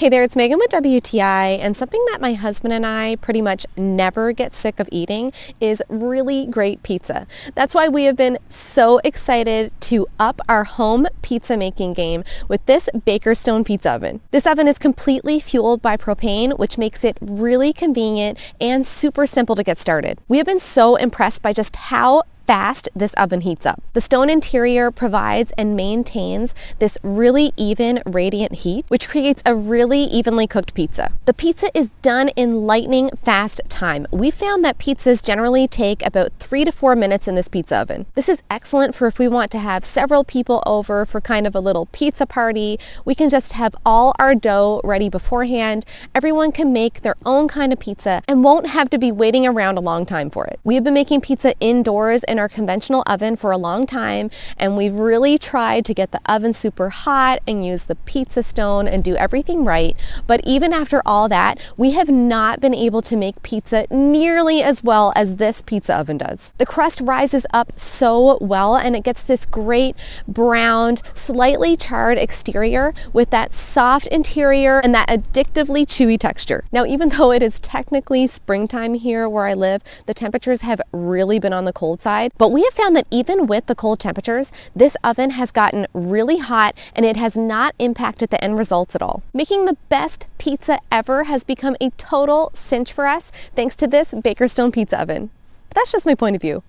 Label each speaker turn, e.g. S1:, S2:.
S1: Hey there, it's Megan with WTI, and something that my husband and I pretty much never get sick of eating is really great pizza. That's why we have been so excited to up our home pizza making game with this BakerStone pizza oven. This oven is completely fueled by propane, which makes it really convenient and super simple to get started. We have been so impressed by just how fast this oven heats up. The stone interior provides and maintains this really even radiant heat, which creates a really evenly cooked pizza. The pizza is done in lightning fast time. We found that pizzas generally take about 3 to 4 minutes in this pizza oven. This is excellent for if we want to have several people over for kind of a little pizza party. We can just have all our dough ready beforehand. Everyone can make their own kind of pizza and won't have to be waiting around a long time for it. We have been making pizza indoors in our conventional oven for a long time, and we've really tried to get the oven super hot and use the pizza stone and do everything right. But even after all that, we have not been able to make pizza nearly as well as this pizza oven does. The crust rises up so well, and it gets this great browned, slightly charred exterior with that soft interior and that addictively chewy texture. Now, even though it is technically springtime here where I live, the temperatures have really been on the cold side. But we have found that even with the cold temperatures, this oven has gotten really hot and it has not impacted the end results at all. Making the best pizza ever has become a total cinch for us thanks to this BakerStone pizza oven. But that's just my point of view.